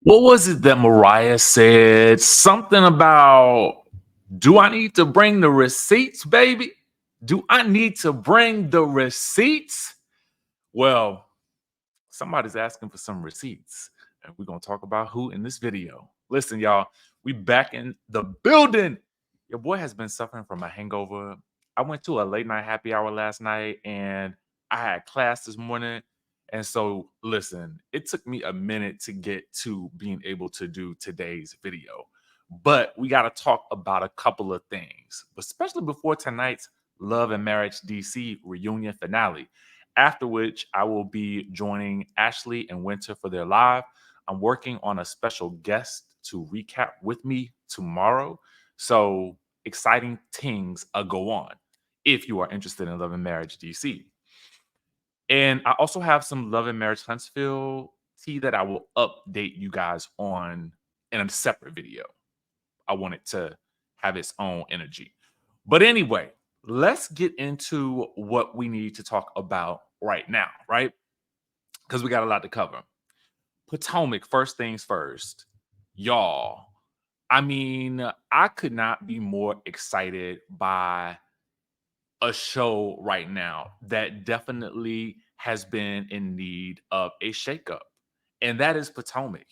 What was it that Mariah said? Something about, do I need to bring the receipts, baby? Do I need to bring the receipts? Well, somebody's asking for some receipts, and we're going to talk about who in this video. Listen, y'all, we back in the building. Your boy has been suffering from a hangover. I went to a late night happy hour last night, and I had class this morning. And so, listen, it took me a minute to get to being able to do today's video. But we got to talk about a couple of things, especially before tonight's Love and Marriage DC reunion finale, after which I will be joining Ashley and Winter for their live. I'm working on a special guest to recap with me tomorrow. So exciting things go on if you are interested in Love and Marriage DC. And I also have some Love and Marriage Huntsville tea that I will update you guys on in a separate video. I want it to have its own energy. But anyway, let's get into what we need to talk about right now, right? Because we got a lot to cover. Potomac, first things first. Y'all, I mean, I could not be more excited by a show right now that definitely has been in need of a shakeup, and that is Potomac.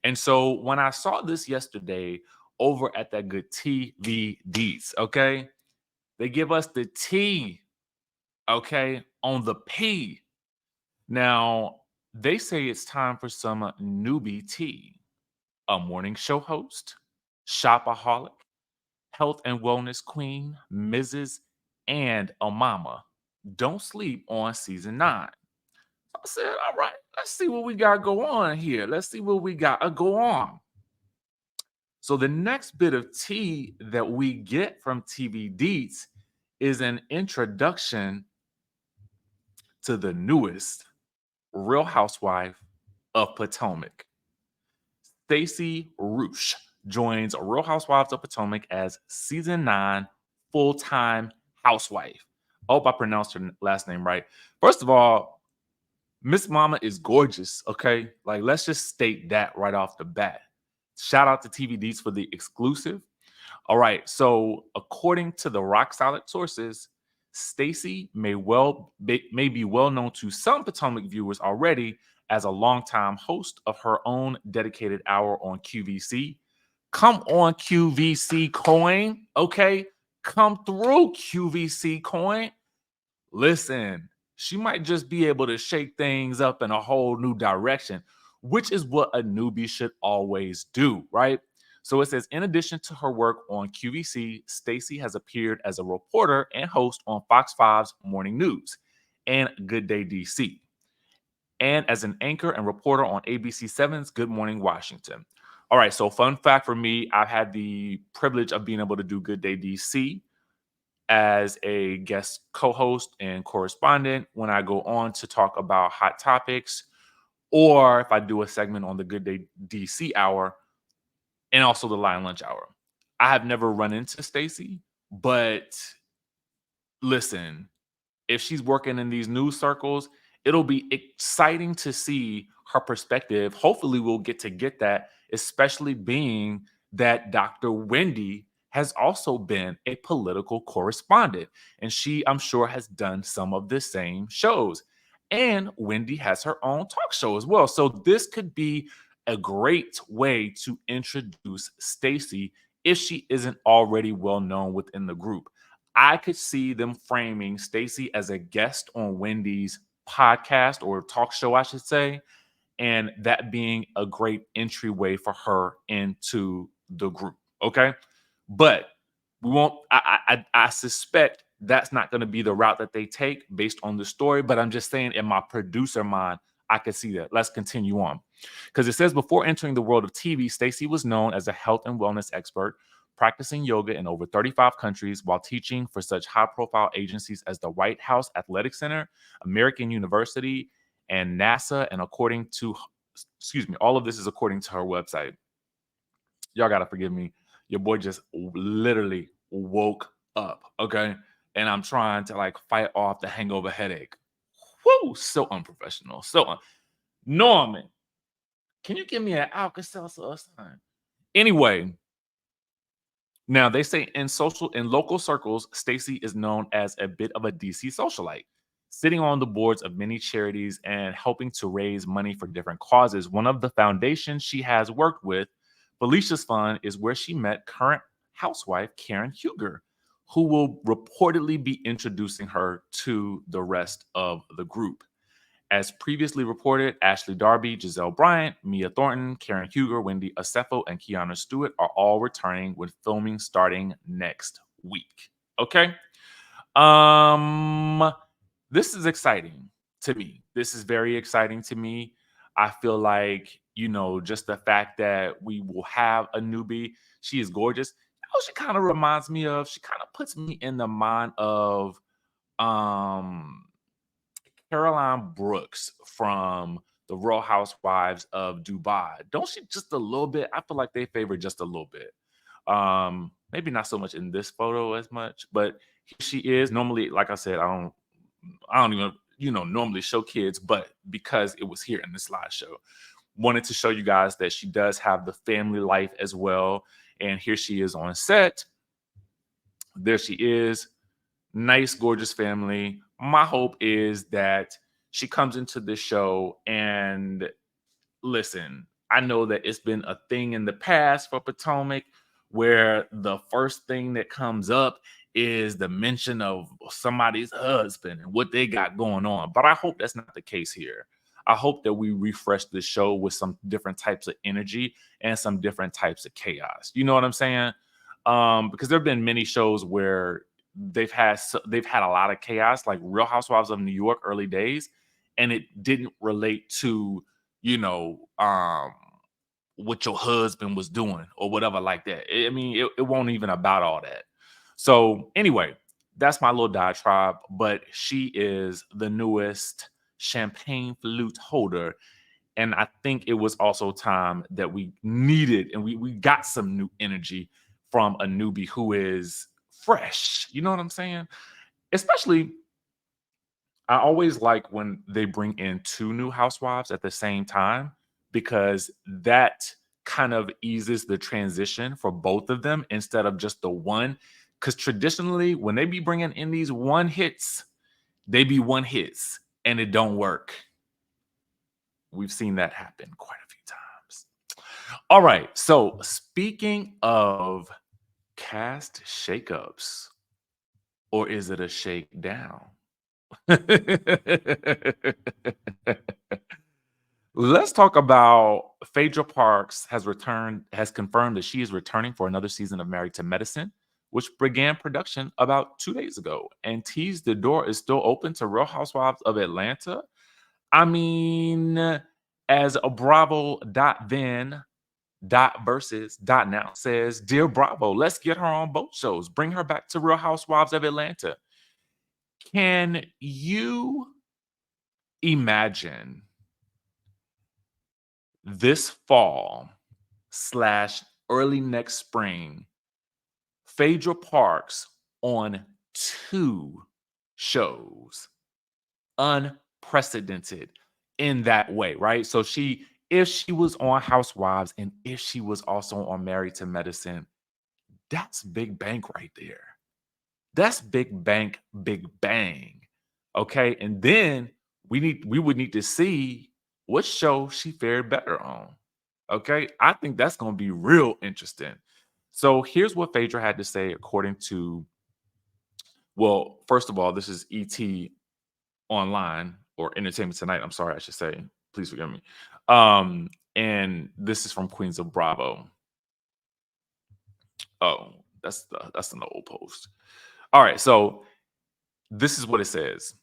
And so when I saw this yesterday over at that good TV Deets, okay, they give us the T, okay, on the P. Now, they say it's time for some newbie tea, a morning show host, shopaholic, health and wellness queen, Mrs. and a mama. Don't sleep on season 9. I said, all right, let's see what we got go on here. Let's see what we got go on. So the next bit of tea that we get from TV Deets is an introduction to the newest Real Housewife of Potomac. Stacey Roosh joins Real Housewives of Potomac as season 9 full-time housewife. I hope I pronounced her last name right. First of all, Miss Mama is gorgeous, okay? Like, let's just state that right off the bat. Shout out to TV Deets for the exclusive. All right, so according to the rock solid sources, Stacey may be well known to some Potomac viewers already as a longtime host of her own dedicated hour on QVC. Come on, QVC coin, okay? Come through, QVC coin. Listen, she might just be able to shake things up in a whole new direction, which is what a newbie should always do, right? So it says, in addition to her work on QVC, Stacey has appeared as a reporter and host on Fox 5's Morning News and Good Day DC, and as an anchor and reporter on ABC 7's Good Morning Washington. All right, so fun fact for me, I've had the privilege of being able to do Good Day DC as a guest co-host and correspondent when I go on to talk about hot topics, or if I do a segment on the Good Day DC hour and also the Lion Lunch hour. I have never run into Stacey, but listen, if she's working in these news circles, it'll be exciting to see her perspective. Hopefully, we'll get that, especially being that Dr. Wendy has also been a political correspondent. And she, I'm sure, has done some of the same shows. And Wendy has her own talk show as well. So this could be a great way to introduce Stacey if she isn't already well known within the group. I could see them framing Stacey as a guest on Wendy's podcast or talk show, I should say, and that being a great entryway for her into the group. Okay, but we won't. I suspect that's not going to be the route that they take based on the story. But I'm just saying, in my producer mind, I could see that. Let's continue on, because it says before entering the world of TV, Stacey was known as a health and wellness expert, practicing yoga in over 35 countries while teaching for such high-profile agencies as the White House Athletic Center, American University, and NASA. And according to, excuse me, all of this is according to her website. Y'all got to forgive me. Your boy just literally woke up, okay? And I'm trying to like fight off the hangover headache. Whoo, so unprofessional. Norman, Can you give me an Alka-Seltzer or something? Anyway, now they say in local circles, Stacey is known as a bit of a DC socialite, sitting on the boards of many charities and helping to raise money for different causes. One of the foundations she has worked with, Felicia's Fund, is where she met current housewife Karen Huger, who will reportedly be introducing her to the rest of the group. As previously reported, Ashley Darby, Giselle Bryant, Mia Thornton, Karen Huger, Wendy Acefo, and Kiana Stewart are all returning with filming starting next week. Okay. Um, this is exciting to me. This is very exciting to me. I feel like, just the fact that we will have a newbie. She is gorgeous. She kind of reminds me of, she kind of puts me in the mind of um Caroline Brooks from the Real Housewives of Dubai. Don't she just a little bit? I feel like they favor just a little bit. Maybe not so much in this photo as much, but here she is. Normally, like I said, I don't even, normally show kids, but because it was here in the slideshow, wanted to show you guys that she does have the family life as well. And here she is on set. There she is. Nice, gorgeous family. My hope is that she comes into this show and listen, I know that it's been a thing in the past for Potomac where the first thing that comes up is the mention of somebody's husband and what they got going on. But I hope that's not the case here. I hope that we refresh the show with some different types of energy and some different types of chaos. You know what I'm saying? Because there have been many shows where they've had a lot of chaos, like Real Housewives of New York early days, and it didn't relate to what your husband was doing or whatever like that. I mean, it won't even about all that. So anyway, that's my little diatribe, but she is the newest champagne flute holder. And I think it was also time that we needed, and we got some new energy from a newbie who is fresh. You know what I'm saying? Especially, I always like when they bring in two new housewives at the same time because that kind of eases the transition for both of them instead of just the one. Because traditionally, when they be bringing in these one hits, they be one hits and it don't work. We've seen that happen quite a few times. All right. So speaking of cast shakeups, or is it a shakedown? Let's talk about Phaedra Parks has confirmed that she is returning for another season of Married to Medicine, which began production about 2 days ago, and teased the door is still open to Real Housewives of Atlanta. I mean, as a Bravo.then.versus.now says, Dear Bravo, let's get her on both shows. Bring her back to Real Housewives of Atlanta. Can you imagine this fall / early next spring, Phaedra Parks on 2 shows? Unprecedented in that way, right? So if she was on Housewives and if she was also on Married to Medicine, that's big bank right there. That's big bank, big bang. Okay. And then we would need to see what show she fared better on. Okay. I think that's going to be real interesting. So here's what Phaedra had to say according to, well, first of all, this is ET Online or Entertainment Tonight. I'm sorry, I should say. Please forgive me. And this is from Queens of Bravo. Oh, that's an old post. All right, so this is what it says.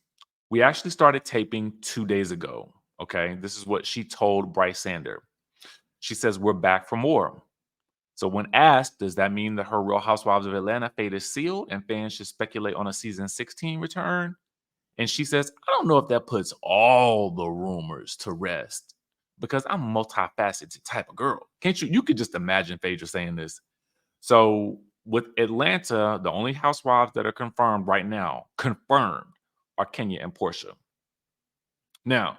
We actually started taping 2 days ago. Okay, this is what she told Bryce Sander. She says we're back for more. So when asked, does that mean that her Real Housewives of Atlanta fate is sealed and fans should speculate on a season 16 return? And she says, I don't know if that puts all the rumors to rest because I'm a multifaceted type of girl. Can't you? You could just imagine Phaedra saying this. So with Atlanta, the only housewives that are confirmed right now, are Kenya and Portia. Now,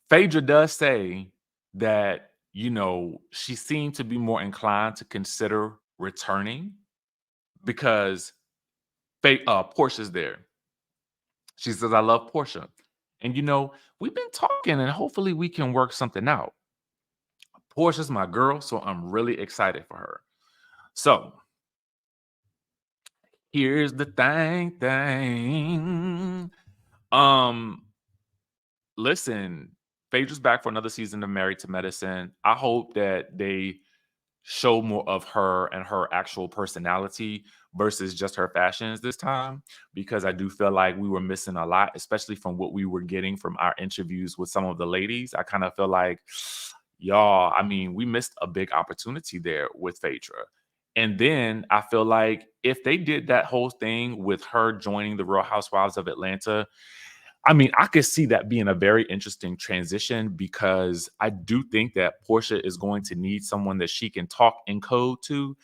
Phaedra does say that she seemed to be more inclined to consider returning because Portia's there. She says, I love Portia. And we've been talking and hopefully we can work something out. Portia's my girl, so I'm really excited for her. So here's the thing. Listen, Phaedra's back for another season of Married to Medicine. I hope that they show more of her and her actual personality versus just her fashions this time, because I do feel like we were missing a lot, especially from what we were getting from our interviews with some of the ladies. I kind of feel like, y'all, I mean, we missed a big opportunity there with Phaedra. And then I feel like if they did that whole thing with her joining the Real Housewives of Atlanta, I mean, I could see that being a very interesting transition, because I do think that Portia is going to need someone that she can talk in code to.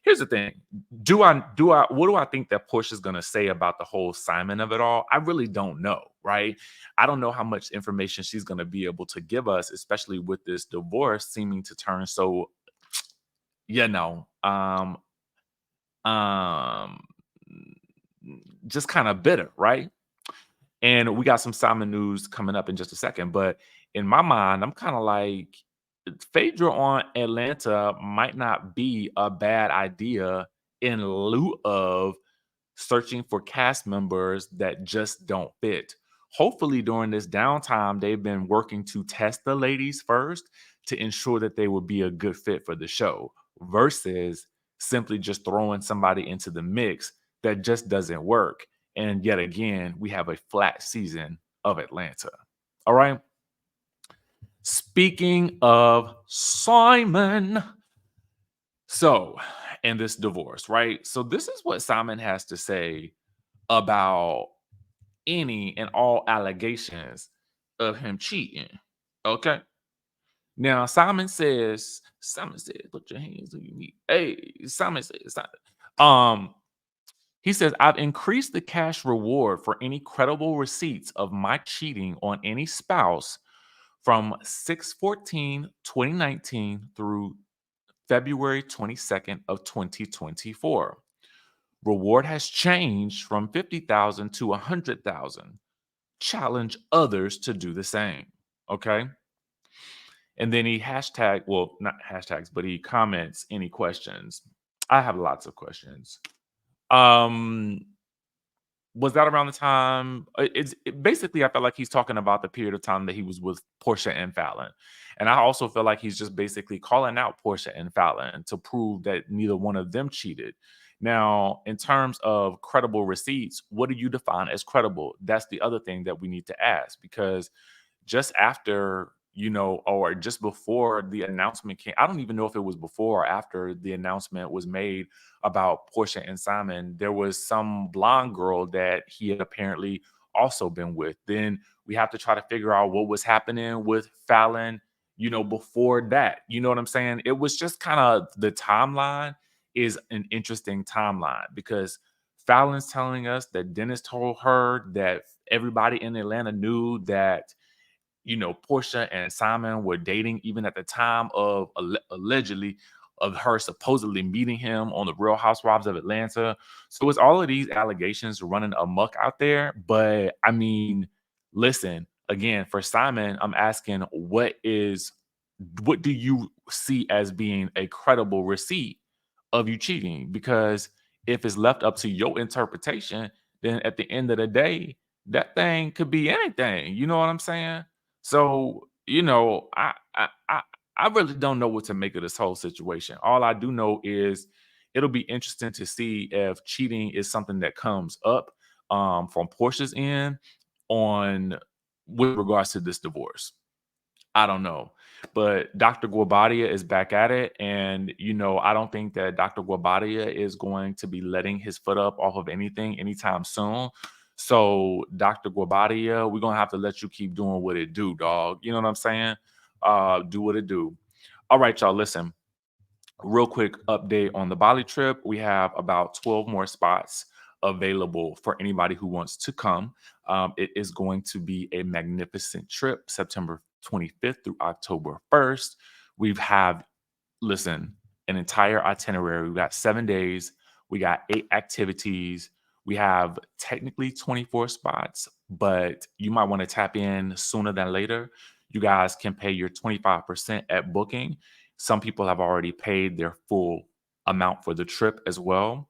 Here's the thing. What do I think that Portia's going to say about the whole Simon of it all? I really don't know, right? I don't know how much information she's going to be able to give us, especially with this divorce seeming to turn so, you know, um, just kind of bitter, right? And we got some Simon news coming up in just a second. But in my mind, I'm kind of like, Phaedra on Atlanta might not be a bad idea in lieu of searching for cast members that just don't fit. Hopefully, during this downtime, they've been working to test the ladies first to ensure that they would be a good fit for the show versus simply just throwing somebody into the mix that just doesn't work. And yet again, we have a flat season of Atlanta. All right. Speaking of Simon, so, and this divorce, right? So, this is what Simon has to say about any and all allegations of him cheating. Okay. Now, Simon says, put your hands on your knee. Hey, um, he says, I've increased the cash reward for any credible receipts of my cheating on any spouse from 6/14/2019 through February 22nd of 2024. Reward has changed from 50,000 to 100,000. Challenge others to do the same. Okay. And then he well, not hashtags, but he comments any questions. I have lots of questions. Um, was that around the time? Basically, I felt like he's talking about the period of time that he was with Portia and Fallon. And I also feel like he's just basically calling out Portia and Fallon to prove that neither one of them cheated. Now, in terms of credible receipts, what do you define as credible? That's the other thing that we need to ask, because just after, or just before the announcement came, I don't even know if it was before or after the announcement was made about Portia and Simon, there was some blonde girl that he had apparently also been with. Then we have to try to figure out what was happening with Fallon, before that. You know what I'm saying? It was just kind of, the timeline is an interesting timeline, because Fallon's telling us that Dennis told her that everybody in Atlanta knew that Portia and Simon were dating even at the time of allegedly of her supposedly meeting him on the Real Housewives of Atlanta. So it's all of these allegations running amok out there. But I mean, listen, again, for Simon, I'm asking, what do you see as being a credible receipt of you cheating? Because if it's left up to your interpretation, then at the end of the day, that thing could be anything. You know what I'm saying? So, I really don't know what to make of this whole situation. All I do know is it'll be interesting to see if cheating is something that comes up from Portia's end on with regards to this divorce. I don't know. But Dr. Guabadia is back at it. And, I don't think that Dr. Guabadia is going to be letting his foot up off of anything anytime soon. So, Dr. Guabadia, we're going to have to let you keep doing what it do, dog. You know what I'm saying? Do what it do. All right, y'all, listen. Real quick update on the Bali trip. We have about 12 more spots available for anybody who wants to come. It is going to be a magnificent trip, September 25th through October 1st. We have, listen, an entire itinerary. We got 7 days. We got 8 activities. We have technically 24 spots, but you might want to tap in sooner than later. You guys can pay your 25% at booking. Some people have already paid their full amount for the trip as well.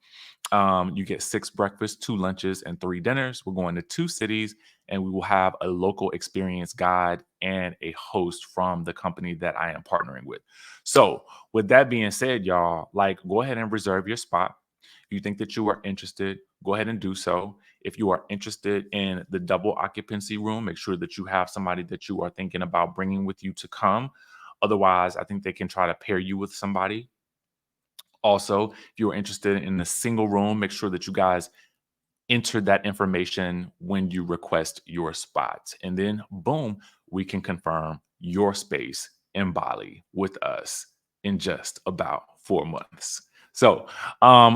You get 6 breakfasts, 2 lunches, and 3 dinners. We're going to 2 cities, and we will have a local experience guide and a host from the company that I am partnering with. So, with that being said, y'all, like, go ahead and reserve your spot. If you think that you are interested, go ahead and do so. If you are interested in the double occupancy room, make sure that you have somebody that you are thinking about bringing with you to come. Otherwise, I think they can try to pair you with somebody. Also, if you're interested in a single room, make sure that you guys enter that information when you request your spot. And then, boom, we can confirm your space in Bali with us in just about 4 months. So,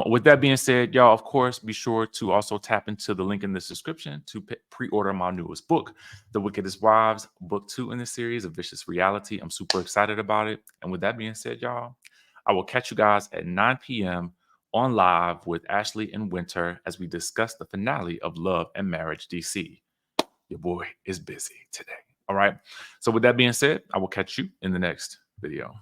with that being said, y'all, of course, be sure to also tap into the link in this description to pre-order my newest book, The Wickedest Wives, book 2 in the series of Vicious Reality. I'm super excited about it. And with that being said, y'all, I will catch you guys at 9 p.m. on live with Ashley and Winter as we discuss the finale of Love and Marriage DC. Your boy is busy today. All right. So, with that being said, I will catch you in the next video.